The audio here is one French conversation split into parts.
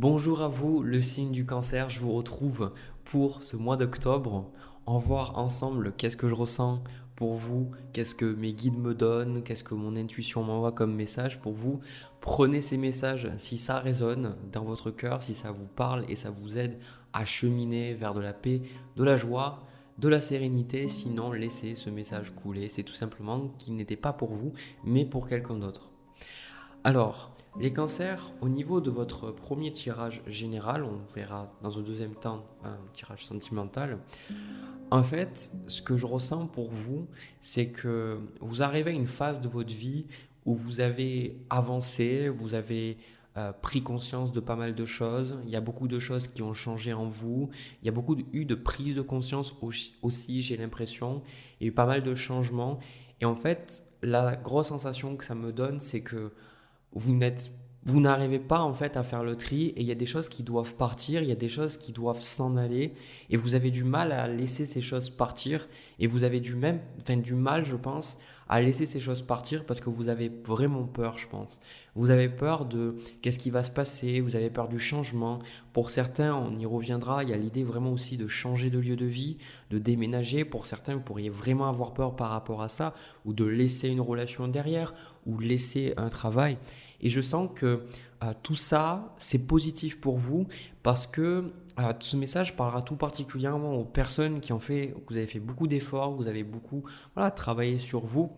Bonjour à vous, le signe du cancer. Je vous retrouve pour ce mois d'octobre. On va voir ensemble qu'est-ce que je ressens pour vous, qu'est-ce que mes guides me donnent, qu'est-ce que mon intuition m'envoie comme message pour vous. Prenez ces messages si ça résonne dans votre cœur, si ça vous parle et ça vous aide à cheminer vers de la paix, de la joie, de la sérénité. Sinon, laissez ce message couler. C'est tout simplement qu'il n'était pas pour vous, mais pour quelqu'un d'autre. Alors, les cancers, au niveau de votre premier tirage général, on verra dans un deuxième temps un tirage sentimental. En fait, ce que je ressens pour vous, c'est que vous arrivez à une phase de votre vie où vous avez avancé, vous avez pris conscience de pas mal de choses. Il y a beaucoup de choses qui ont changé en vous. Il y a eu de prise de conscience aussi, j'ai l'impression. Il y a eu pas mal de changements. Et en fait, la grosse sensation que ça me donne, c'est que vous n'arrivez pas en fait à faire le tri et il y a des choses qui doivent partir, il y a des choses qui doivent s'en aller et vous avez du mal à laisser ces choses partir et vous avez du mal, je pense, à laisser ces choses partir parce que vous avez vraiment peur, je pense. Vous avez peur de qu'est-ce qui va se passer, vous avez peur du changement. Pour certains, on y reviendra, il y a l'idée vraiment aussi de changer de lieu de vie, de déménager. Pour certains, vous pourriez vraiment avoir peur par rapport à ça ou de laisser une relation derrière ou laisser un travail. Et je sens que tout ça, c'est positif pour vous parce que ce message parlera tout particulièrement aux personnes que vous avez fait beaucoup d'efforts, vous avez beaucoup travaillé sur vous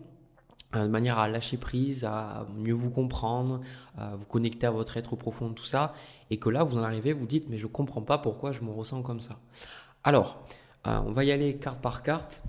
de manière à lâcher prise, à mieux vous comprendre, à vous connecter à votre être profond, tout ça. Et que là, vous en arrivez, vous dites, mais je ne comprends pas pourquoi je me ressens comme ça. Alors, on va y aller carte par carte,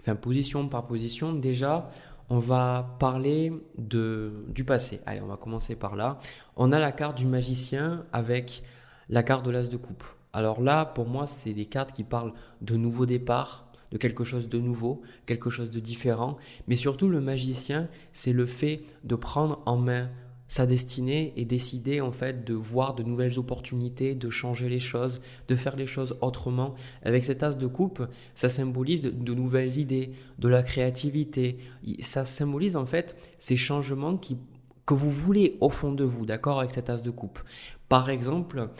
enfin position par position. Déjà, on va parler du passé. Allez, on va commencer par là. On a la carte du magicien avec la carte de l'as de coupe. Alors là, pour moi, c'est des cartes qui parlent de nouveau départ, de quelque chose de nouveau, quelque chose de différent. Mais surtout, le magicien, c'est le fait de prendre en main sa destinée et décider en fait de voir de nouvelles opportunités, de changer les choses, de faire les choses autrement. Avec cet as de coupe, ça symbolise de nouvelles idées, de la créativité. Ça symbolise en fait ces changements que vous voulez au fond de vous, d'accord, avec cet as de coupe. Par exemple,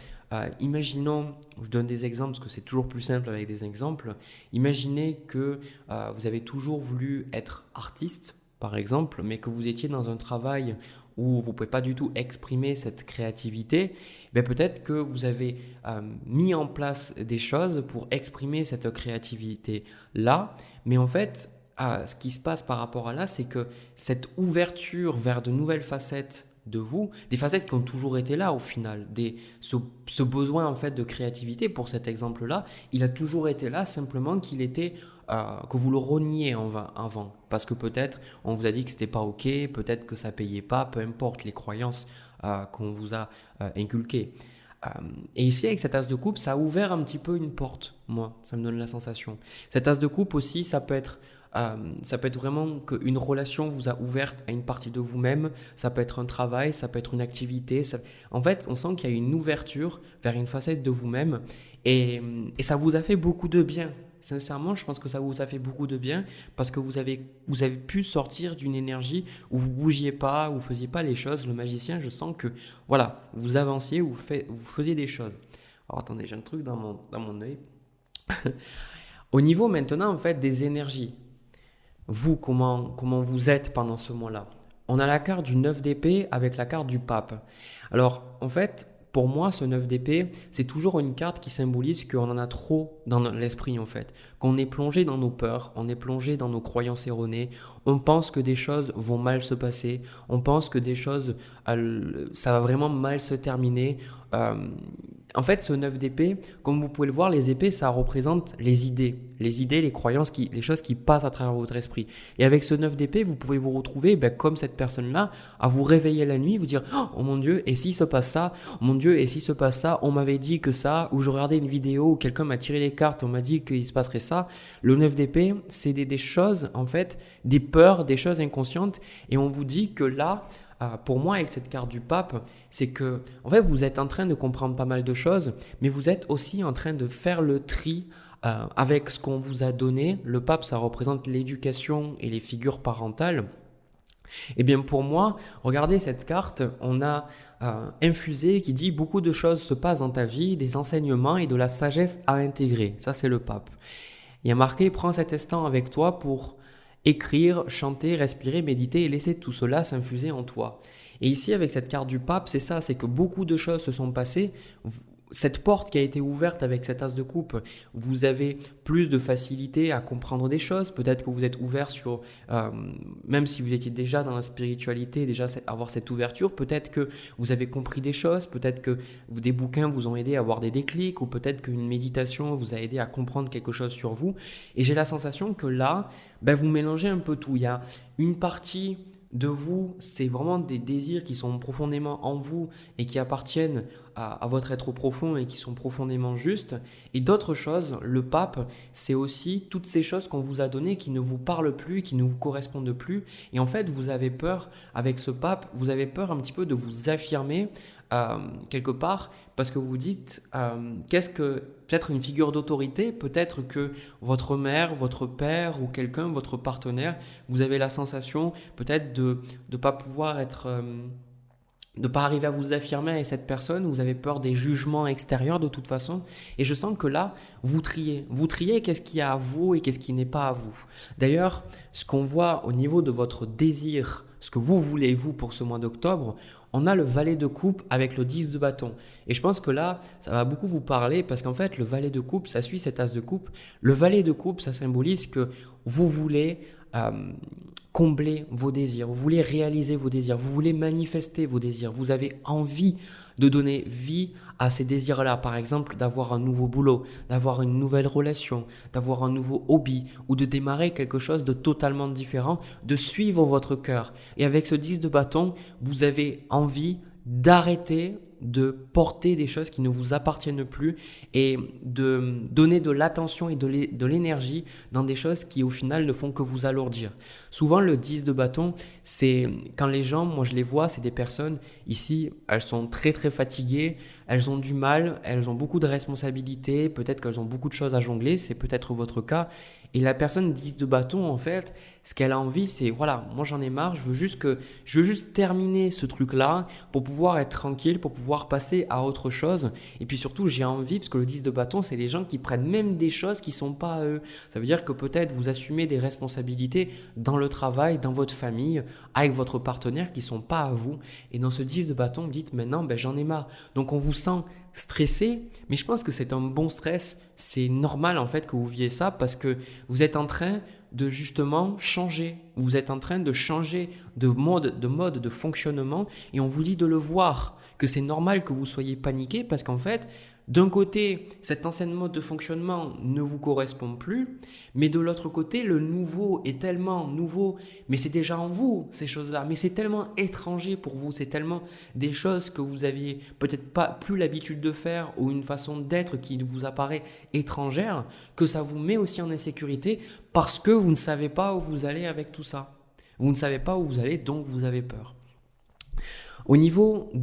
imaginons, je donne des exemples parce que c'est toujours plus simple avec des exemples. Imaginez que vous avez toujours voulu être artiste, par exemple, mais que vous étiez dans un travail où vous ne pouvez pas du tout exprimer cette créativité, ben peut-être que vous avez mis en place des choses pour exprimer cette créativité-là, mais en fait, ce qui se passe par rapport à là, c'est que cette ouverture vers de nouvelles facettes de vous, des facettes qui ont toujours été là au final, ce besoin en fait de créativité pour cet exemple-là, il a toujours été là, simplement que vous le reniez avant, parce que peut-être on vous a dit que c'était pas ok, peut-être que ça payait pas, peu importe les croyances qu'on vous a inculquées. Et ici avec cet as de coupe, ça a ouvert un petit peu une porte, moi, ça me donne la sensation. Cet as de coupe aussi, ça peut être vraiment qu'une relation vous a ouverte à une partie de vous-même, ça peut être un travail, ça peut être une activité. En fait, on sent qu'il y a une ouverture vers une facette de vous-même et ça vous a fait beaucoup de bien. Sincèrement, je pense que ça vous a fait beaucoup de bien parce que vous avez pu sortir d'une énergie où vous bougiez pas, où vous faisiez pas les choses. Le magicien, je sens que voilà, vous avanciez, vous faisiez des choses. Alors attendez, j'ai un truc dans mon œil. Au niveau maintenant en fait des énergies. Vous, comment vous êtes pendant ce mois-là? On a la carte du 9 d'épée avec la carte du pape. Alors, en fait, pour moi, ce 9 d'épée, c'est toujours une carte qui symbolise qu'on en a trop dans l'esprit, en fait. Qu'on est plongé dans nos peurs, on est plongé dans nos croyances erronées. On pense que des choses vont mal se passer. On pense que des choses, ça va vraiment mal se terminer. En fait, ce 9 d'épée, comme vous pouvez le voir, les épées, ça représente les idées, les croyances, les choses qui passent à travers votre esprit. Et avec ce 9 d'épée, vous pouvez vous retrouver, comme cette personne-là, à vous réveiller la nuit, vous dire « Oh mon Dieu, et s'il se passe ça? Oh mon Dieu, et s'il se passe ça? On m'avait dit que ça, ou je regardais une vidéo où quelqu'un m'a tiré les cartes, on m'a dit qu'il se passerait ça. » Le 9 d'épée, c'est des choses, en fait, des peurs, des choses inconscientes, et on vous dit que là, pour moi, avec cette carte du pape, c'est que en fait, vous êtes en train de comprendre pas mal de choses, mais vous êtes aussi en train de faire le tri avec ce qu'on vous a donné. Le pape, ça représente l'éducation et les figures parentales. Eh bien pour moi, regardez cette carte, on a infusé qui dit beaucoup de choses se passent dans ta vie, des enseignements et de la sagesse à intégrer. Ça c'est le pape. Il y a marqué, prends cet instant avec toi pour écrire, chanter, respirer, méditer et laisser tout cela s'infuser en toi. Et ici avec cette carte du pape, c'est ça, c'est que beaucoup de choses se sont passées. Cette porte qui a été ouverte avec cet as de coupe, vous avez plus de facilité à comprendre des choses. Peut-être que vous êtes ouvert sur, même si vous étiez déjà dans la spiritualité, déjà avoir cette ouverture, peut-être que vous avez compris des choses, peut-être que des bouquins vous ont aidé à avoir des déclics, ou peut-être qu'une méditation vous a aidé à comprendre quelque chose sur vous. Et j'ai la sensation que là, vous mélangez un peu tout. Il y a une partie de vous, c'est vraiment des désirs qui sont profondément en vous et qui appartiennent à votre être profond et qui sont profondément justes. Et d'autres choses, le pape, c'est aussi toutes ces choses qu'on vous a données qui ne vous parlent plus, qui ne vous correspondent plus. Et en fait, vous avez peur, avec ce pape, vous avez peur un petit peu de vous affirmer quelque part, parce que vous dites qu'est-ce que peut-être une figure d'autorité, peut-être que votre mère, votre père ou quelqu'un, votre partenaire, vous avez la sensation peut-être de ne pas pouvoir être de ne pas arriver à vous affirmer avec cette personne, vous avez peur des jugements extérieurs de toute façon. Et je sens que là, vous triez qu'est-ce qu'il y a à vous et qu'est-ce qui n'est pas à vous. D'ailleurs, ce qu'on voit au niveau de votre désir, ce que vous voulez vous pour ce mois d'octobre, on a le valet de coupe avec le 10 de bâton. Et je pense que là, ça va beaucoup vous parler parce qu'en fait, le valet de coupe, ça suit cet as de coupe. Le valet de coupe, ça symbolise que vous voulez combler vos désirs, vous voulez réaliser vos désirs, vous voulez manifester vos désirs, vous avez envie de donner vie à ces désirs-là, par exemple d'avoir un nouveau boulot, d'avoir une nouvelle relation, d'avoir un nouveau hobby ou de démarrer quelque chose de totalement différent, de suivre votre cœur. Et avec ce 10 de bâton, vous avez envie d'arrêter de porter des choses qui ne vous appartiennent plus et de donner de l'attention et de l'énergie dans des choses qui au final ne font que vous alourdir. Souvent le 10 de bâton, c'est quand les gens, moi je les vois, c'est des personnes ici, elles sont très très fatiguées, elles ont du mal, elles ont beaucoup de responsabilités, peut-être qu'elles ont beaucoup de choses à jongler, c'est peut-être votre cas. Et la personne 10 de bâton, en fait, ce qu'elle a envie, c'est voilà, moi j'en ai marre, je veux juste terminer ce truc-là pour pouvoir être tranquille, pour pouvoir passer à autre chose. Et puis surtout, j'ai envie, parce que le 10 de bâton, c'est les gens qui prennent même des choses qui ne sont pas à eux. Ça veut dire que peut-être vous assumez des responsabilités dans le travail, dans votre famille, avec votre partenaire qui ne sont pas à vous. Et dans ce 10 de bâton, vous dites maintenant, j'en ai marre. Donc on vous sent stressé, mais je pense que c'est un bon stress. C'est normal en fait que vous viviez ça parce que vous êtes en train de justement changer. Vous êtes en train de changer de mode de fonctionnement et on vous dit de le voir, que c'est normal que vous soyez paniqué parce qu'en fait, d'un côté, cet ancien mode de fonctionnement ne vous correspond plus, mais de l'autre côté, le nouveau est tellement nouveau, mais c'est déjà en vous, ces choses-là, mais c'est tellement étranger pour vous, c'est tellement des choses que vous aviez peut-être pas plus l'habitude de faire ou une façon d'être qui vous apparaît étrangère, que ça vous met aussi en insécurité parce que vous ne savez pas où vous allez avec tout ça. Vous ne savez pas où vous allez, donc vous avez peur. Au niveau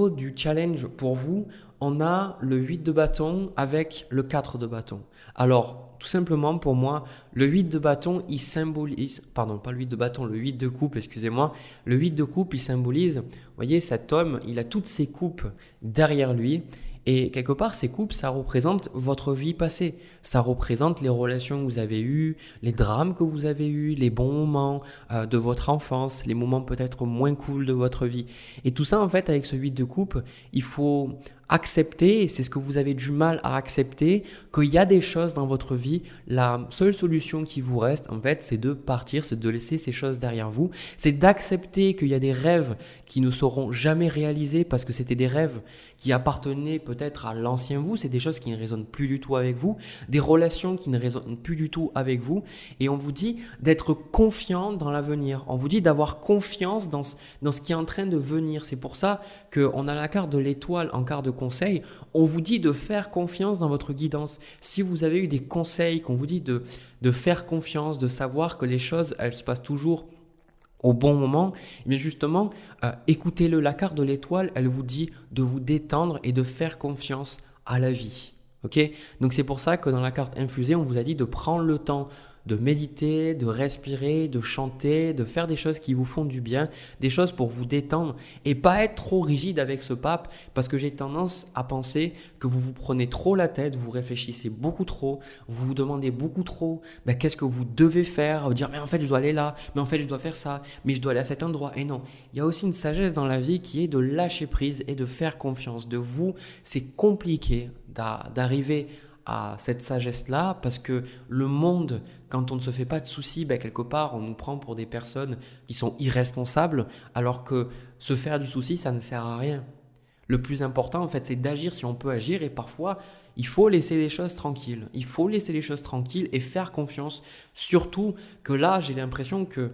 du challenge pour vous, on a le 8 de bâton avec le 4 de bâton. Alors, tout simplement pour moi, le 8 de bâton, il symbolise, pardon, pas le 8 de bâton, le 8 de coupe, excusez-moi. Le 8 de coupe, il symbolise, vous voyez, cet homme, il a toutes ses coupes derrière lui. Et quelque part, ces coupes, ça représente votre vie passée. Ça représente les relations que vous avez eues, les drames que vous avez eus, les bons moments de votre enfance, les moments peut-être moins cool de votre vie. Et tout ça, en fait, avec ce 8 de coupe, il faut accepter, et c'est ce que vous avez du mal à accepter, qu'il y a des choses dans votre vie. La seule solution qui vous reste, en fait, c'est de partir, c'est de laisser ces choses derrière vous. C'est d'accepter qu'il y a des rêves qui ne seront jamais réalisés parce que c'était des rêves qui appartenaient peut-être à l'ancien vous. C'est des choses qui ne résonnent plus du tout avec vous, des relations qui ne résonnent plus du tout avec vous. Et on vous dit d'être confiant dans l'avenir. On vous dit d'avoir confiance dans ce qui est en train de venir. C'est pour ça qu'on a la carte de l'étoile en carte de conseil. On vous dit de faire confiance dans votre guidance. Si vous avez eu des conseils qu'on vous dit de faire confiance, de savoir que les choses, elles se passent toujours au bon moment, mais justement, écoutez-le. La carte de l'étoile, elle vous dit de vous détendre et de faire confiance à la vie. Ok ? Donc c'est pour ça que dans la carte infusée, on vous a dit de prendre le temps de méditer, de respirer, de chanter, de faire des choses qui vous font du bien, des choses pour vous détendre et pas être trop rigide avec ce pape parce que j'ai tendance à penser que vous vous prenez trop la tête, vous réfléchissez beaucoup trop, vous vous demandez beaucoup trop qu'est-ce que vous devez faire, vous dire mais en fait je dois aller là, mais en fait je dois faire ça, mais je dois aller à cet endroit. Et non, il y a aussi une sagesse dans la vie qui est de lâcher prise et de faire confiance. De vous, c'est compliqué d'arriver à cette sagesse-là parce que le monde, quand on ne se fait pas de soucis, quelque part, on nous prend pour des personnes qui sont irresponsables alors que se faire du souci, ça ne sert à rien. Le plus important, en fait, c'est d'agir si on peut agir et parfois, il faut laisser les choses tranquilles. Il faut laisser les choses tranquilles et faire confiance. Surtout que là, j'ai l'impression que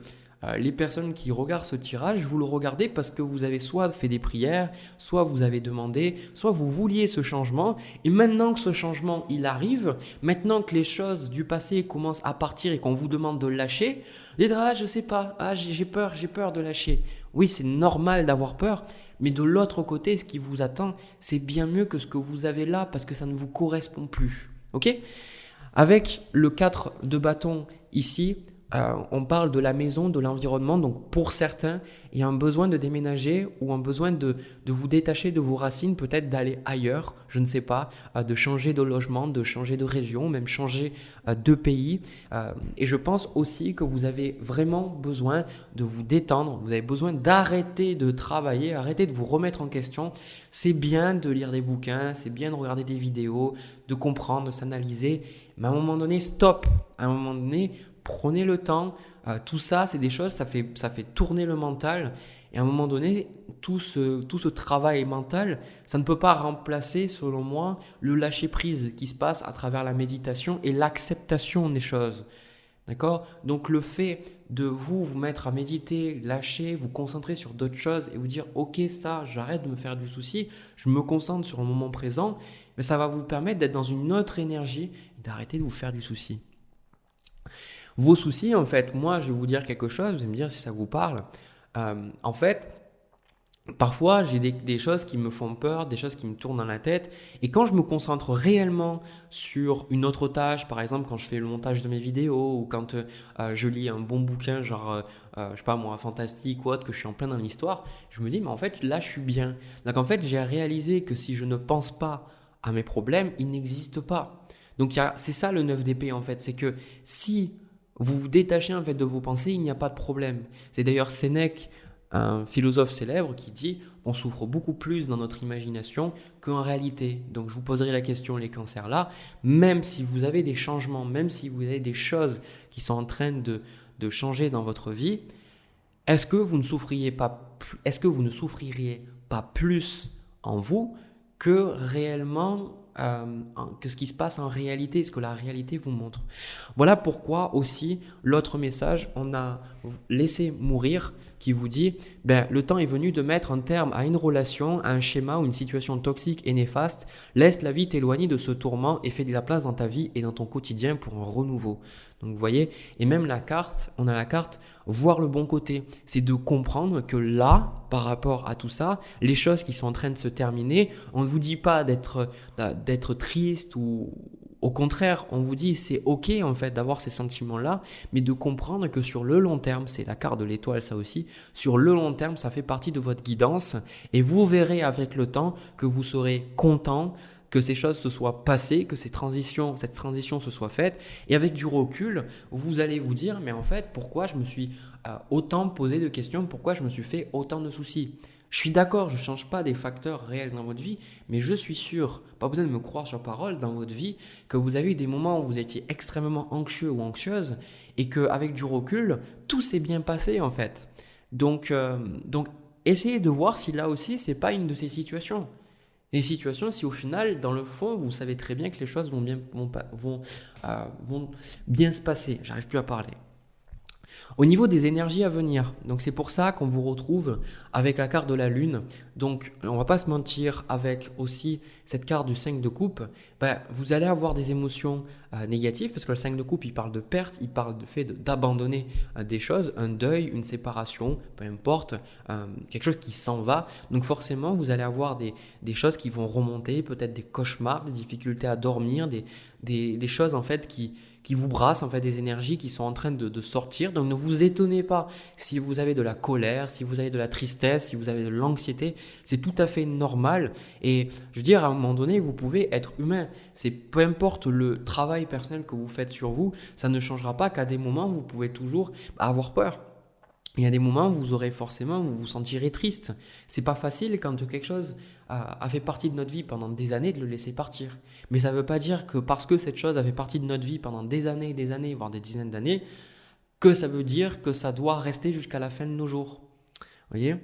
les personnes qui regardent ce tirage, vous le regardez parce que vous avez soit fait des prières, soit vous avez demandé, soit vous vouliez ce changement. Et maintenant que ce changement, il arrive, maintenant que les choses du passé commencent à partir et qu'on vous demande de lâcher, vous dites « Ah, je sais pas, j'ai peur de lâcher ». Oui, c'est normal d'avoir peur, mais de l'autre côté, ce qui vous attend, c'est bien mieux que ce que vous avez là parce que ça ne vous correspond plus. Ok ? Avec le 4 de bâton ici, on parle de la maison, de l'environnement. Donc pour certains, il y a un besoin de déménager ou un besoin de vous détacher de vos racines, peut-être d'aller ailleurs, je ne sais pas, de changer de logement, de changer de région, même changer de pays. Et je pense aussi que vous avez vraiment besoin de vous détendre, vous avez besoin d'arrêter de travailler, arrêter de vous remettre en question. C'est bien de lire des bouquins, c'est bien de regarder des vidéos, de comprendre, de s'analyser, mais à un moment donné, stop, à un moment donné, prenez le temps, tout ça, c'est des choses, ça fait tourner le mental. Et à un moment donné, tout ce travail mental, ça ne peut pas remplacer, selon moi, le lâcher-prise qui se passe à travers la méditation et l'acceptation des choses. D'accord ? Donc le fait de vous mettre à méditer, lâcher, vous concentrer sur d'autres choses et vous dire « Ok, ça, j'arrête de me faire du souci, je me concentre sur le moment présent », mais ça va vous permettre d'être dans une autre énergie et d'arrêter de vous faire du souci. Vos soucis, en fait, moi, je vais vous dire quelque chose, vous allez me dire si ça vous parle. En fait, parfois, j'ai des choses qui me font peur, des choses qui me tournent dans la tête. Et quand je me concentre réellement sur une autre tâche, par exemple, quand je fais le montage de mes vidéos ou quand je lis un bon bouquin, genre, je sais pas moi, fantastique ou autre, que je suis en plein dans l'histoire, je me dis, mais en fait, là, je suis bien. Donc, en fait, j'ai réalisé que si je ne pense pas à mes problèmes, ils n'existent pas. Donc, c'est ça le 9 d'épée, en fait. C'est que si vous vous détachez en fait de vos pensées, il n'y a pas de problème. C'est d'ailleurs Sénèque, un philosophe célèbre, qui dit on souffre beaucoup plus dans notre imagination qu'en réalité. Donc je vous poserai la question, les cancers là, même si vous avez des changements, même si vous avez des choses qui sont en train de changer dans votre vie, est-ce que vous ne souffririez pas plus en vous que réellement que ce qui se passe en réalité, ce que la réalité vous montre. Voilà pourquoi aussi l'autre message, on a laissé mourir, qui vous dit le temps est venu de mettre un terme à une relation, à un schéma ou une situation toxique et néfaste. Laisse la vie t'éloigner de ce tourment et fais de la place dans ta vie et dans ton quotidien pour un renouveau. Donc vous voyez, et même la carte, on a la carte voir le bon côté. C'est de comprendre que là, par rapport à tout ça, les choses qui sont en train de se terminer, on ne vous dit pas d'être triste ou au contraire, on vous dit c'est ok en fait d'avoir ces sentiments-là, mais de comprendre que sur le long terme, c'est la carte de l'étoile ça aussi, sur le long terme ça fait partie de votre guidance et vous verrez avec le temps que vous serez content, que ces choses se soient passées, que cette transition se soit faite et avec du recul, vous allez vous dire mais en fait pourquoi je me suis autant posé de questions, pourquoi je me suis fait autant de soucis. Je suis d'accord, je ne change pas des facteurs réels dans votre vie, mais je suis sûr, pas besoin de me croire sur parole, dans votre vie, que vous avez eu des moments où vous étiez extrêmement anxieux ou anxieuse et qu'avec du recul, tout s'est bien passé en fait. Donc essayez de voir si là aussi, ce n'est pas une de ces situations. Des situations, si au final, dans le fond, vous savez très bien que les choses vont bien se passer. J'arrive plus à parler. Au niveau des énergies à venir, donc c'est pour ça qu'on vous retrouve avec la carte de la lune. Donc on va pas se mentir, avec aussi cette carte du 5 de coupe, vous allez avoir des émotions négatives parce que le 5 de coupe il parle de perte, il parle de fait d'abandonner des choses, un deuil, une séparation, peu importe, quelque chose qui s'en va. Donc forcément vous allez avoir des choses qui vont remonter, peut-être des cauchemars, des difficultés à dormir, des choses en fait qui qui vous brassent en fait des énergies qui sont en train de sortir. Donc ne vous étonnez pas si vous avez de la colère, si vous avez de la tristesse, si vous avez de l'anxiété, c'est tout à fait normal. Et je veux dire, à un moment donné, vous pouvez être humain. C'est peu importe le travail personnel que vous faites sur vous, ça ne changera pas qu'à des moments, vous pouvez toujours avoir peur. Il y a des moments où vous vous sentirez triste. C'est pas facile quand quelque chose a fait partie de notre vie pendant des années de le laisser partir. Mais ça ne veut pas dire que parce que cette chose a fait partie de notre vie pendant des années, voire des dizaines d'années, que ça veut dire que ça doit rester jusqu'à la fin de nos jours. Vous voyez ?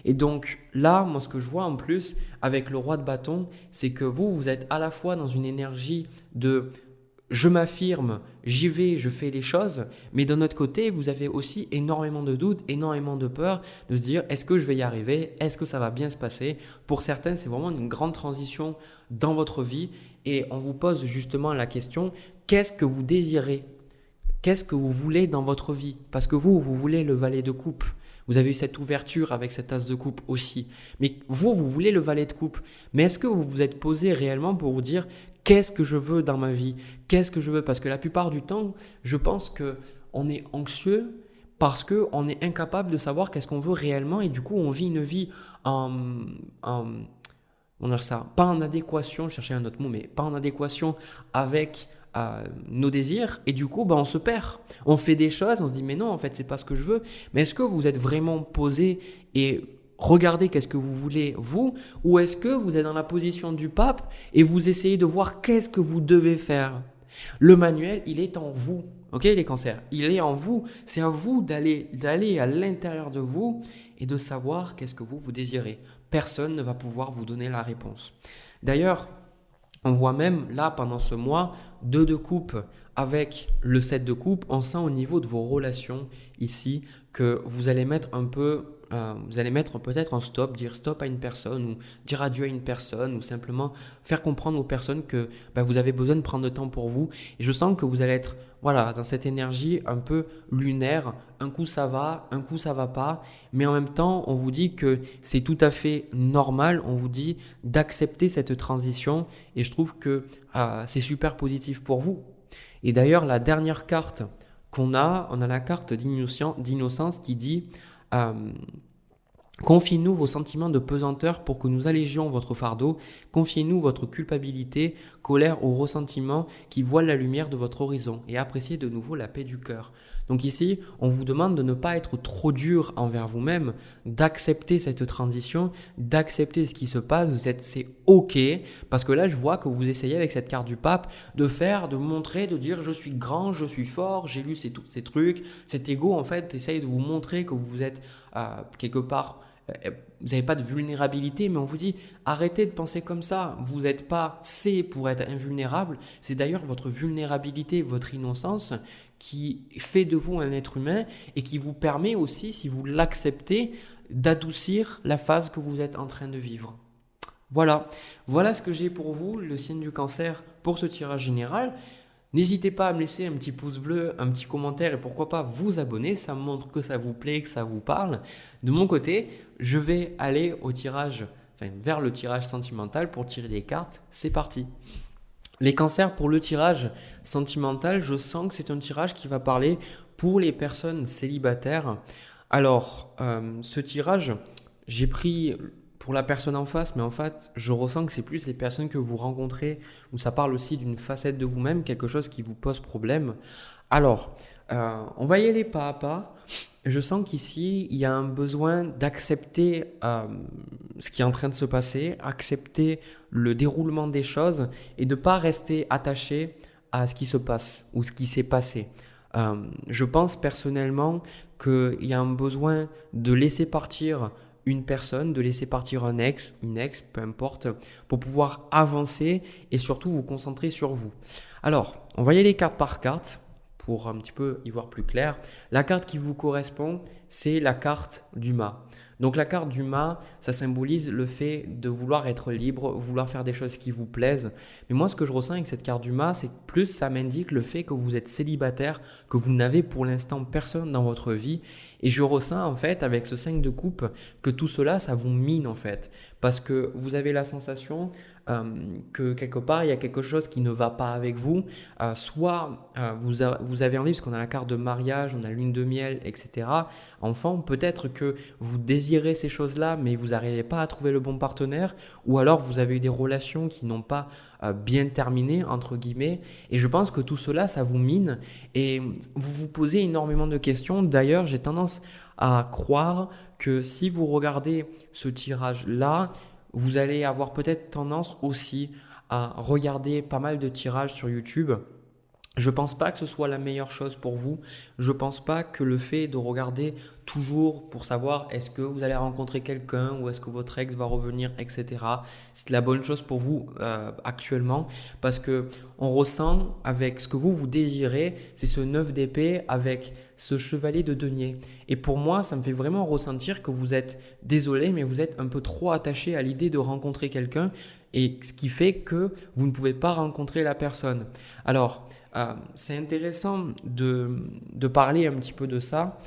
Et donc là, moi ce que je vois en plus avec le roi de bâton, c'est que vous êtes à la fois dans une énergie de je m'affirme, j'y vais, je fais les choses, mais d'un autre côté, vous avez aussi énormément de doutes, énormément de peur de se dire est-ce que je vais y arriver, est-ce que ça va bien se passer. Pour certains, c'est vraiment une grande transition dans votre vie et on vous pose justement la question qu'est-ce que vous désirez ? Qu'est-ce que vous voulez dans votre vie ? Parce que vous voulez le valet de coupe. Vous avez eu cette ouverture avec cette as de coupe aussi. Mais vous voulez le valet de coupe. Mais est-ce que vous vous êtes posé réellement pour vous dire qu'est-ce que je veux dans ma vie ? Qu'est-ce que je veux ? Parce que la plupart du temps, je pense qu'on est anxieux parce qu'on est incapable de savoir qu'est-ce qu'on veut réellement et du coup, on vit une vie on a ça, pas en adéquation, je cherchais un autre mot, mais pas en adéquation avec nos désirs et du coup on se perd, on fait des choses, on se dit mais non en fait c'est pas ce que je veux. Mais est-ce que vous êtes vraiment posé et regardez qu'est-ce que vous voulez vous, ou est-ce que vous êtes dans la position du pape et vous essayez de voir qu'est-ce que vous devez faire? Le manuel il est en vous, ok les cancers, il est en vous, c'est à vous d'aller à l'intérieur de vous et de savoir qu'est-ce que vous désirez. Personne ne va pouvoir vous donner la réponse. D'ailleurs, on voit même là pendant ce mois 2 de coupe avec le 7 de coupe, on sent au niveau de vos relations ici que vous allez mettre peut-être un stop, dire stop à une personne ou dire adieu à une personne ou simplement faire comprendre aux personnes que vous avez besoin de prendre le temps pour vous. Et je sens que vous allez être dans cette énergie un peu lunaire, un coup ça va pas, mais en même temps on vous dit que c'est tout à fait normal, on vous dit d'accepter cette transition et je trouve que c'est super positif pour vous. Et d'ailleurs la dernière carte on a la carte d'innocence qui dit confiez-nous vos sentiments de pesanteur pour que nous allégions votre fardeau. Confiez-nous votre culpabilité, colère ou ressentiment qui voilent la lumière de votre horizon et appréciez de nouveau la paix du cœur. Donc ici, on vous demande de ne pas être trop dur envers vous-même, d'accepter cette transition, d'accepter ce qui se passe. C'est ok, parce que là, je vois que vous essayez avec cette carte du pape de montrer, de dire je suis grand, je suis fort, j'ai lu tous ces trucs. Cet ego, en fait, essaye de vous montrer que vous êtes quelque part... Vous n'avez pas de vulnérabilité, mais on vous dit arrêtez de penser comme ça. Vous n'êtes pas fait pour être invulnérable. C'est d'ailleurs votre vulnérabilité, votre innocence qui fait de vous un être humain et qui vous permet aussi, si vous l'acceptez, d'adoucir la phase que vous êtes en train de vivre. Voilà ce que j'ai pour vous, le signe du cancer pour ce tirage général. N'hésitez pas à me laisser un petit pouce bleu, un petit commentaire et pourquoi pas vous abonner, ça me montre que ça vous plaît, que ça vous parle. De mon côté, je vais aller vers le tirage sentimental pour tirer des cartes. C'est parti. Les cancers pour le tirage sentimental, je sens que c'est un tirage qui va parler pour les personnes célibataires. Alors, ce tirage, j'ai pris pour la personne en face, mais en fait, je ressens que c'est plus les personnes que vous rencontrez, où ça parle aussi d'une facette de vous-même, quelque chose qui vous pose problème. Alors, on va y aller pas à pas. Je sens qu'ici, il y a un besoin d'accepter ce qui est en train de se passer, accepter le déroulement des choses et de ne pas rester attaché à ce qui se passe ou ce qui s'est passé. Je pense personnellement qu'il y a un besoin de laisser partir une personne, de laisser partir un ex, une ex, peu importe, pour pouvoir avancer et surtout vous concentrer sur vous. Alors, on va y aller carte par carte pour un petit peu y voir plus clair. La carte qui vous correspond, c'est la carte du mât. Donc la carte du mât, ça symbolise le fait de vouloir être libre, vouloir faire des choses qui vous plaisent. Mais moi, ce que je ressens avec cette carte du mât, c'est que plus ça m'indique le fait que vous êtes célibataire, que vous n'avez pour l'instant personne dans votre vie. Et je ressens en fait avec ce 5 de coupe que tout cela, ça vous mine en fait. parce que vous avez la sensation que quelque part il y a quelque chose qui ne va pas avec vous. Soit vous avez envie, parce qu'on a la carte de mariage, on a lune de miel, etc. Enfant, peut-être que vous désirez ces choses-là, mais vous n'arrivez pas à trouver le bon partenaire, ou alors vous avez eu des relations qui n'ont pas bien terminé, entre guillemets. Et je pense que tout cela, ça vous mine et vous vous posez énormément de questions. D'ailleurs, j'ai tendance à croire que si vous regardez ce tirage-là, vous allez avoir peut-être tendance aussi à regarder pas mal de tirages sur YouTube. Je ne pense pas que ce soit la meilleure chose pour vous. Je ne pense pas que le fait de regarder toujours pour savoir est-ce que vous allez rencontrer quelqu'un ou est-ce que votre ex va revenir, etc. C'est la bonne chose pour vous actuellement, parce que on ressent avec ce que vous désirez, c'est ce 9 d'épée avec ce chevalier de denier. Et pour moi, ça me fait vraiment ressentir que vous êtes désolé, mais vous êtes un peu trop attaché à l'idée de rencontrer quelqu'un, et ce qui fait que vous ne pouvez pas rencontrer la personne. Alors, c'est intéressant de parler un petit peu de ça.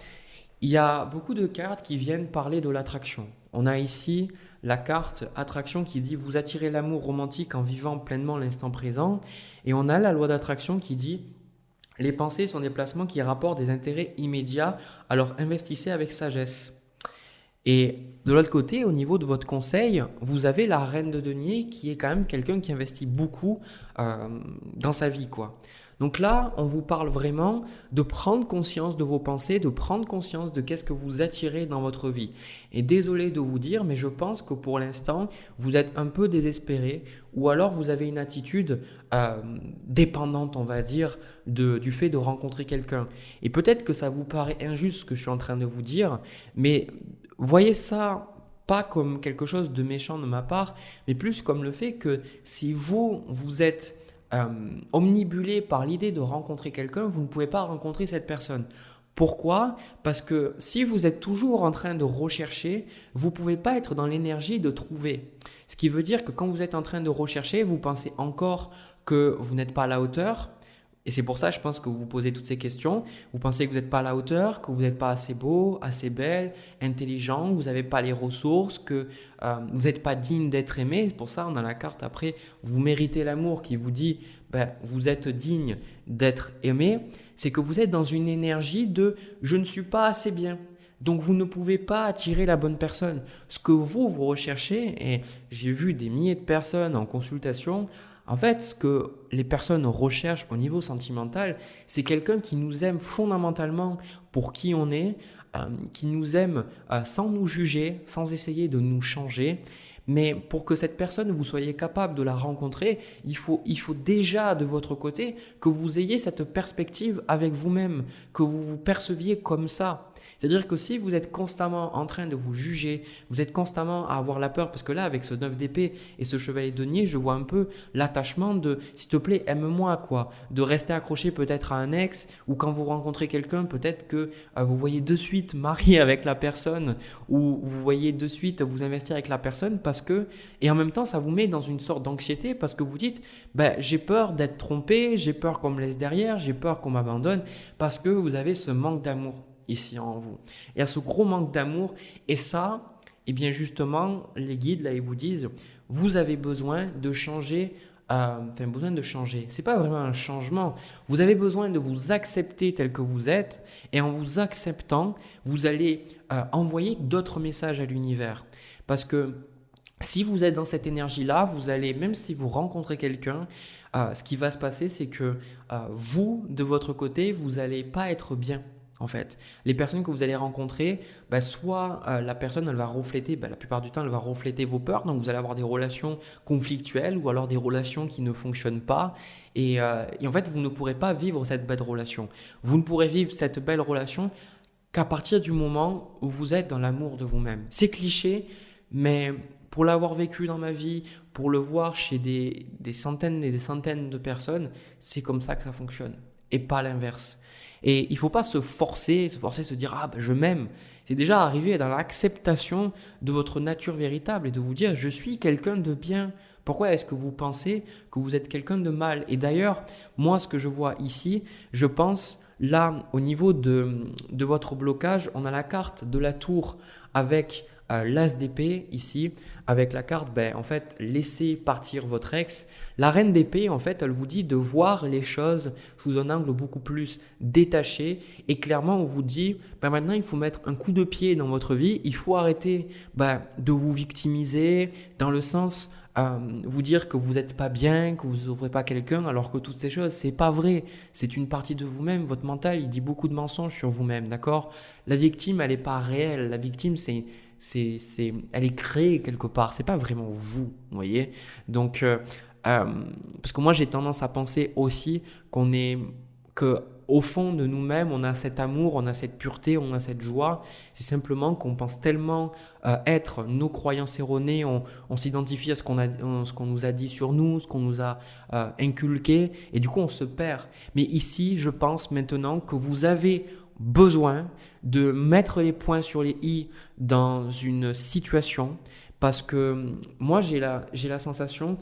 Il y a beaucoup de cartes qui viennent parler de l'attraction. On a ici la carte attraction qui dit vous attirez l'amour romantique en vivant pleinement l'instant présent. Et on a la loi d'attraction qui dit les pensées sont des placements qui rapportent des intérêts immédiats, alors investissez avec sagesse. Et de l'autre côté, au niveau de votre conseil, vous avez la reine de denier qui est quand même quelqu'un qui investit beaucoup dans sa vie, quoi. Donc là, on vous parle vraiment de prendre conscience de vos pensées, de prendre conscience de qu'est-ce que vous attirez dans votre vie. Et désolé de vous dire, mais je pense que pour l'instant, vous êtes un peu désespéré ou alors vous avez une attitude dépendante, on va dire, du fait de rencontrer quelqu'un. Et peut-être que ça vous paraît injuste ce que je suis en train de vous dire, mais voyez ça pas comme quelque chose de méchant de ma part, mais plus comme le fait que si vous êtes omnibulé par l'idée de rencontrer quelqu'un, vous ne pouvez pas rencontrer cette personne. Pourquoi ? Parce que si vous êtes toujours en train de rechercher, vous ne pouvez pas être dans l'énergie de trouver. Ce qui veut dire que quand vous êtes en train de rechercher, vous pensez encore que vous n'êtes pas à la hauteur. Et c'est pour ça, je pense que vous vous posez toutes ces questions. Vous pensez que vous n'êtes pas à la hauteur, que vous n'êtes pas assez beau, assez belle, intelligent, que vous n'avez pas les ressources, que vous n'êtes pas digne d'être aimé. C'est pour ça, on a la carte après, vous méritez l'amour qui vous dit, vous êtes digne d'être aimé. C'est que vous êtes dans une énergie de « je ne suis pas assez bien ». Donc, vous ne pouvez pas attirer la bonne personne. Ce que vous recherchez, et j'ai vu des milliers de personnes en consultation. En fait, ce que les personnes recherchent au niveau sentimental, c'est quelqu'un qui nous aime fondamentalement pour qui on est, qui nous aime sans nous juger, sans essayer de nous changer. Mais pour que cette personne, vous soyez capable de la rencontrer, il faut déjà de votre côté que vous ayez cette perspective avec vous-même, que vous vous perceviez comme ça. C'est-à-dire que si vous êtes constamment en train de vous juger, vous êtes constamment à avoir la peur, parce que là, avec ce 9 d'épée et ce chevalier de denier, je vois un peu l'attachement de « s'il te plaît, aime-moi », quoi. De rester accroché peut-être à un ex, ou quand vous rencontrez quelqu'un, peut-être que vous voyez de suite marier avec la personne, ou vous voyez de suite vous investir avec la personne, parce que, et en même temps, ça vous met dans une sorte d'anxiété, parce que vous dites « j'ai peur d'être trompé, j'ai peur qu'on me laisse derrière, j'ai peur qu'on m'abandonne », parce que vous avez ce manque d'amour ici en vous. Il y a ce gros manque d'amour, et ça, eh bien justement, les guides, là, ils vous disent, vous avez besoin de changer, c'est pas vraiment un changement, vous avez besoin de vous accepter tel que vous êtes, et en vous acceptant, vous allez envoyer d'autres messages à l'univers. Parce que si vous êtes dans cette énergie-là, vous allez, même si vous rencontrez quelqu'un, ce qui va se passer, c'est que vous, de votre côté, vous n'allez pas être bien. En fait, les personnes que vous allez rencontrer, soit la personne, elle va refléter, la plupart du temps, elle va refléter vos peurs. Donc, vous allez avoir des relations conflictuelles ou alors des relations qui ne fonctionnent pas. Et en fait, vous ne pourrez pas vivre cette belle relation. Vous ne pourrez vivre cette belle relation qu'à partir du moment où vous êtes dans l'amour de vous-même. C'est cliché, mais pour l'avoir vécu dans ma vie, pour le voir chez des centaines et des centaines de personnes, c'est comme ça que ça fonctionne et pas l'inverse. Et il ne faut pas se forcer, se dire « Ah, je m'aime ». C'est déjà arriver dans l'acceptation de votre nature véritable et de vous dire « Je suis quelqu'un de bien ». Pourquoi est-ce que vous pensez que vous êtes quelqu'un de mal ? Et d'ailleurs, moi, ce que je vois ici, je pense là, au niveau de votre blocage, on a la carte de la tour avec l'as d'épée ici avec la carte, en fait, laissez partir votre ex. La reine d'épée, en fait, elle vous dit de voir les choses sous un angle beaucoup plus détaché et clairement, on vous dit, maintenant, il faut mettre un coup de pied dans votre vie, il faut arrêter de vous victimiser dans le sens vous dire que vous n'êtes pas bien, que vous n'ouvrez pas quelqu'un, alors que toutes ces choses, c'est pas vrai. C'est une partie de vous-même. Votre mental, il dit beaucoup de mensonges sur vous-même, d'accord? La victime, elle n'est pas réelle. La victime, elle est créée quelque part. C'est pas vraiment vous, voyez? Donc, parce que moi, j'ai tendance à penser aussi que au fond de nous-mêmes, on a cet amour, on a cette pureté, on a cette joie. C'est simplement qu'on pense tellement être nos croyances erronées, on s'identifie à ce qu'on nous a dit sur nous, ce qu'on nous a inculqué, et du coup on se perd. Mais ici, je pense maintenant que vous avez besoin de mettre les points sur les i dans une situation, parce que moi j'ai la sensation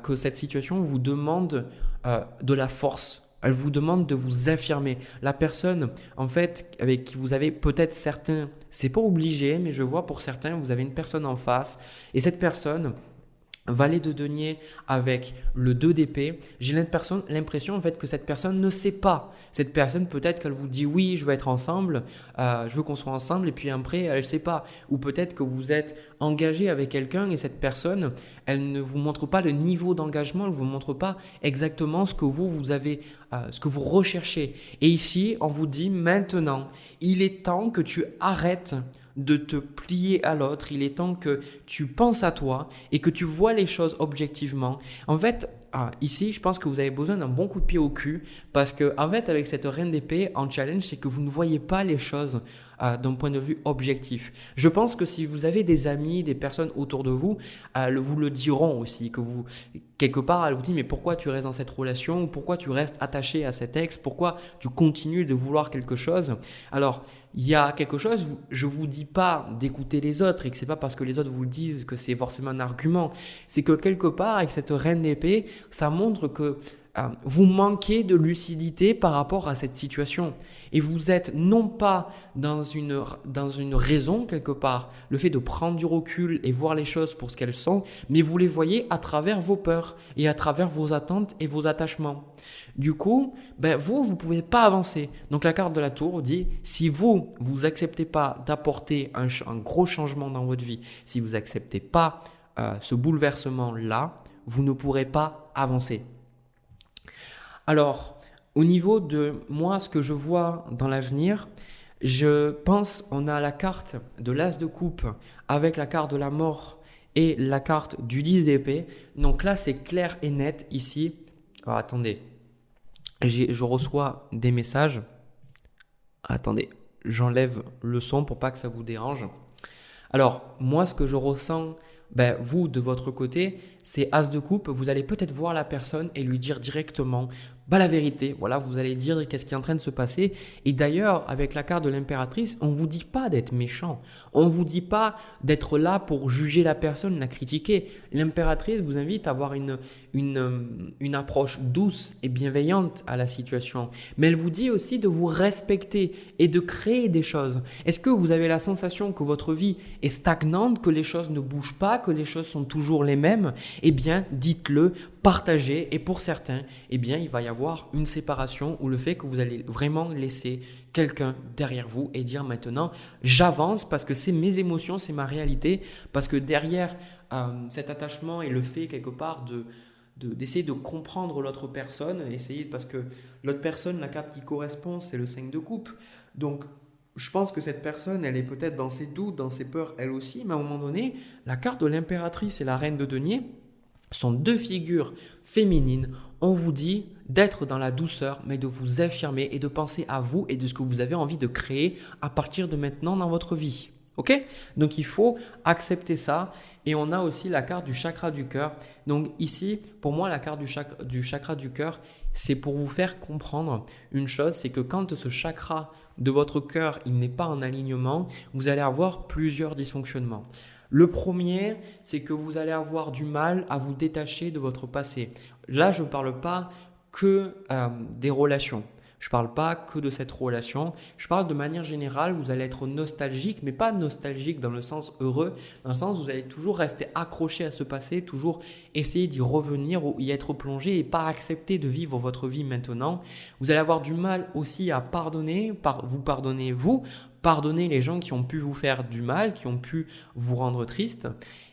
que cette situation vous demande de la force. Elle vous demande de vous affirmer. La personne, en fait, avec qui vous avez peut-être certains, c'est pas obligé, mais je vois pour certains, vous avez une personne en face et cette personne, valet de denier avec le 2 d'épée, j'ai l'impression en fait que cette personne ne sait pas. Cette personne, peut-être qu'elle vous dit oui, je veux être ensemble, je veux qu'on soit ensemble, et puis après, elle ne sait pas. Ou peut-être que vous êtes engagé avec quelqu'un et cette personne, elle ne vous montre pas le niveau d'engagement, elle ne vous montre pas exactement ce que vous avez, ce que vous recherchez. Et ici, on vous dit maintenant, il est temps que tu arrêtes de te plier à l'autre, il est temps que tu penses à toi et que tu vois les choses objectivement. En fait, ici, je pense que vous avez besoin d'un bon coup de pied au cul parce que, en fait, avec cette reine d'épée en challenge, c'est que vous ne voyez pas les choses d'un point de vue objectif. Je pense que si vous avez des amis, des personnes autour de vous, vous le diront aussi, que vous, quelque part, elle vous dit mais pourquoi tu restes dans cette relation, pourquoi tu restes attaché à cet ex, pourquoi tu continues de vouloir quelque chose. Alors, il y a quelque chose, je ne vous dis pas d'écouter les autres et que ce n'est pas parce que les autres vous le disent que c'est forcément un argument. C'est que quelque part, avec cette reine d'épée, ça montre que vous manquez de lucidité par rapport à cette situation. Et vous êtes non pas dans une raison quelque part, le fait de prendre du recul et voir les choses pour ce qu'elles sont, mais vous les voyez à travers vos peurs et à travers vos attentes et vos attachements. Du coup, vous ne pouvez pas avancer. Donc la carte de la tour dit, si vous n'acceptez pas d'apporter un gros changement dans votre vie, si vous n'acceptez pas ce bouleversement-là, vous ne pourrez pas avancer. Alors, au niveau de moi, ce que je vois dans l'avenir, je pense on a la carte de l'as de coupe avec la carte de la mort et la carte du 10 d'épée. Donc là, c'est clair et net ici. Alors, attendez, je reçois des messages. Attendez, j'enlève le son pour pas que ça vous dérange. Alors, moi, ce que je ressens, vous, de votre côté, c'est as de coupe. Vous allez peut-être voir la personne et lui dire directement la vérité. Voilà, vous allez dire qu'est-ce qui est en train de se passer. Et d'ailleurs, avec la carte de l'impératrice, on ne vous dit pas d'être méchant. On ne vous dit pas d'être là pour juger la personne, la critiquer. L'impératrice vous invite à avoir une approche douce et bienveillante à la situation. Mais elle vous dit aussi de vous respecter et de créer des choses. Est-ce que vous avez la sensation que votre vie est stagnante, que les choses ne bougent pas, que les choses sont toujours les mêmes? Eh bien, dites-le, partagez. Et pour certains, il va y avoir une séparation ou le fait que vous allez vraiment laisser quelqu'un derrière vous et dire maintenant, j'avance parce que c'est mes émotions, c'est ma réalité. Parce que derrière cet attachement et le fait quelque part d'essayer de comprendre l'autre personne, parce que l'autre personne, la carte qui correspond, c'est le 5 de coupe. Donc, je pense que cette personne, elle est peut-être dans ses doutes, dans ses peurs, elle aussi. Mais à un moment donné, la carte de l'impératrice et la reine de denier sont deux figures féminines. On vous dit d'être dans la douceur, mais de vous affirmer et de penser à vous et de ce que vous avez envie de créer à partir de maintenant dans votre vie. Ok? Donc, il faut accepter ça. Et on a aussi la carte du chakra du cœur. Donc ici, pour moi, la carte du chakra du cœur, c'est pour vous faire comprendre une chose, c'est que quand ce chakra de votre cœur, il n'est pas en alignement, vous allez avoir plusieurs dysfonctionnements. Le premier, c'est que vous allez avoir du mal à vous détacher de votre passé. Là, je ne parle pas que des relations. Je ne parle pas que de cette relation. Je parle de manière générale, vous allez être nostalgique, mais pas nostalgique dans le sens heureux, dans le sens où vous allez toujours rester accroché à ce passé, toujours essayer d'y revenir ou y être plongé et pas accepter de vivre votre vie maintenant. Vous allez avoir du mal aussi à pardonner, pardonner les gens qui ont pu vous faire du mal, qui ont pu vous rendre triste.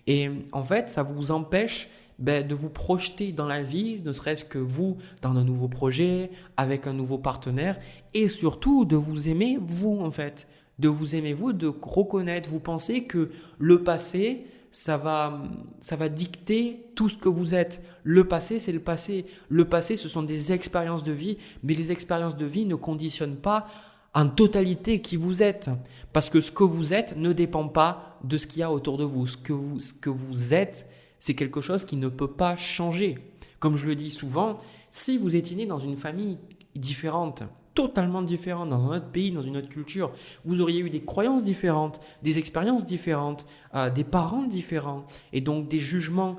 Et en fait, ça vous empêche de vous projeter dans la vie, ne serait-ce que vous, dans un nouveau projet, avec un nouveau partenaire, et surtout de vous aimer vous en fait, de vous aimer vous, de reconnaître, vous pensez que le passé, ça va dicter tout ce que vous êtes. Le passé, c'est le passé. Le passé, ce sont des expériences de vie, mais les expériences de vie ne conditionnent pas en totalité qui vous êtes. Parce que ce que vous êtes ne dépend pas de ce qu'il y a autour de vous. Ce que vous êtes, c'est quelque chose qui ne peut pas changer. Comme je le dis souvent, si vous étiez né dans une famille différente, totalement différente, dans un autre pays, dans une autre culture, vous auriez eu des croyances différentes, des expériences différentes, des parents différents et donc des jugements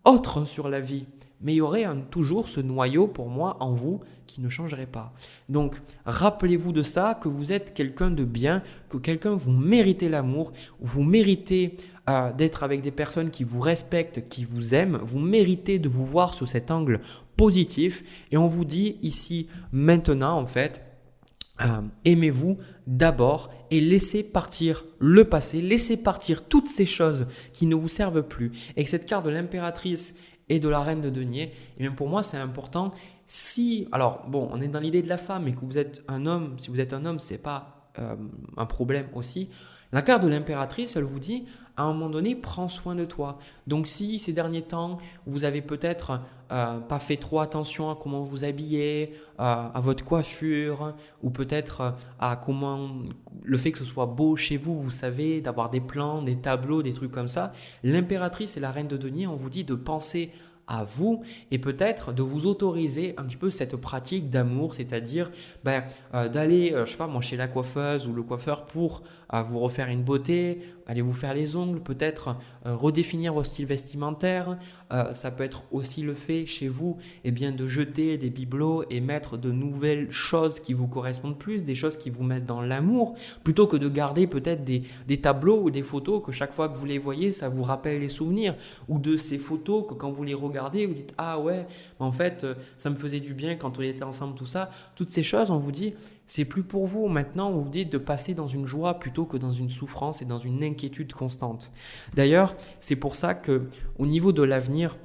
autres sur la vie. Mais il y aurait toujours ce noyau pour moi en vous qui ne changerait pas. Donc rappelez-vous de ça, que vous êtes quelqu'un de bien, que vous méritez l'amour, vous méritez d'être avec des personnes qui vous respectent, qui vous aiment, vous méritez de vous voir sous cet angle positif et on vous dit ici maintenant en fait, aimez-vous d'abord et laissez partir le passé, laissez partir toutes ces choses qui ne vous servent plus. Et que cette carte de l'impératrice et de la reine de denier, et bien pour moi c'est important. Alors bon, on est dans l'idée de la femme et que vous êtes un homme, si vous êtes un homme, c'est pas un problème aussi. La carte de l'impératrice, elle vous dit à un moment donné, prends soin de toi. Donc si ces derniers temps, vous avez peut-être pas fait trop attention à comment vous habillez, à votre coiffure, ou peut-être à comment le fait que ce soit beau chez vous, vous savez, d'avoir des plans, des tableaux, des trucs comme ça. L'impératrice et la reine de denier, on vous dit de penser à vous et peut-être de vous autoriser un petit peu cette pratique d'amour, c'est-à-dire d'aller, je sais pas moi, chez la coiffeuse ou le coiffeur pour vous refaire une beauté, aller vous faire les ongles, peut-être redéfinir vos styles vestimentaires. Ça peut être aussi le fait chez vous de jeter des bibelots et mettre de nouvelles choses qui vous correspondent plus, des choses qui vous mettent dans l'amour, plutôt que de garder peut-être des tableaux ou des photos que chaque fois que vous les voyez, ça vous rappelle les souvenirs, ou de ces photos que quand vous les regardez, vous dites « Ah ouais, en fait, ça me faisait du bien quand on était ensemble, tout ça ». Toutes ces choses, on vous dit « C'est plus pour vous. Maintenant, on vous dit de passer dans une joie plutôt que dans une souffrance et dans une inquiétude constante. » D'ailleurs, c'est pour ça qu'au niveau de l'avenir,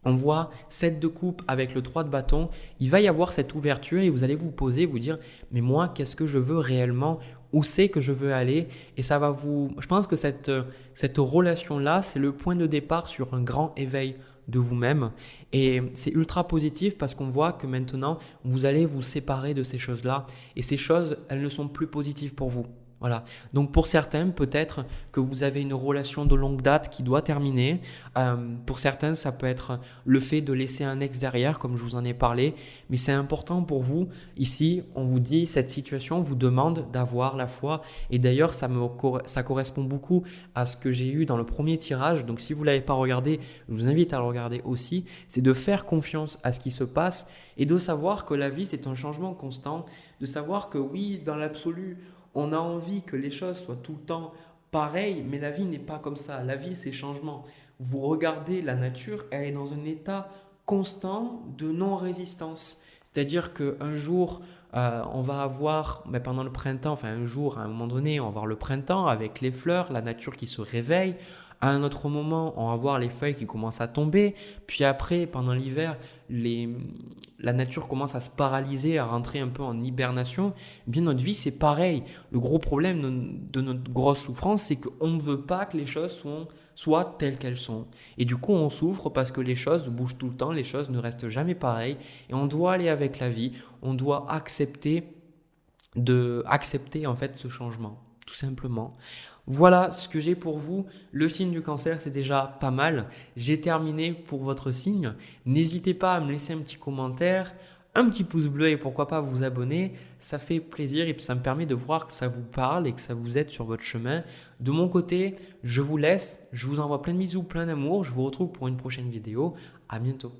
on voit 7 de coupe avec le 3 de bâton, il va y avoir cette ouverture et vous allez vous poser, vous dire « Mais moi, qu'est-ce que je veux réellement ? Où c'est que je veux aller ?» Et ça va je pense que cette relation-là, c'est le point de départ sur un grand éveil de vous-même. Et c'est ultra positif parce qu'on voit que maintenant, vous allez vous séparer de ces choses-là. Et ces choses, elles ne sont plus positives pour vous. Voilà. Donc pour certains, peut-être que vous avez une relation de longue date qui doit terminer. Pour certains, ça peut être le fait de laisser un ex derrière, comme je vous en ai parlé. Mais c'est important pour vous. Ici, on vous dit, cette situation vous demande d'avoir la foi. Et d'ailleurs, ça correspond beaucoup à ce que j'ai eu dans le premier tirage. Donc si vous ne l'avez pas regardé, je vous invite à le regarder aussi. C'est de faire confiance à ce qui se passe et de savoir que la vie, c'est un changement constant. De savoir que oui, dans l'absolu, on a envie que les choses soient tout le temps pareilles, mais la vie n'est pas comme ça. La vie, c'est changement. Vous regardez la nature, elle est dans un état constant de non-résistance. C'est-à-dire qu'un jour, on va avoir, pendant le printemps, un jour, à un moment donné, on va avoir le printemps avec les fleurs, la nature qui se réveille. À un autre moment, on va voir les feuilles qui commencent à tomber. Puis après, pendant l'hiver, la nature commence à se paralyser, à rentrer un peu en hibernation. Bien, notre vie, c'est pareil. Le gros problème de notre grosse souffrance, c'est qu'on ne veut pas que les choses soient telles qu'elles sont. Et du coup, on souffre parce que les choses bougent tout le temps, les choses ne restent jamais pareilles. Et on doit aller avec la vie. On doit accepter en fait ce changement, tout simplement. Voilà ce que j'ai pour vous. Le signe du cancer, c'est déjà pas mal. J'ai terminé pour votre signe. N'hésitez pas à me laisser un petit commentaire, un petit pouce bleu et pourquoi pas vous abonner. Ça fait plaisir et puis ça me permet de voir que ça vous parle et que ça vous aide sur votre chemin. De mon côté, je vous laisse. Je vous envoie plein de bisous, plein d'amour. Je vous retrouve pour une prochaine vidéo. À bientôt.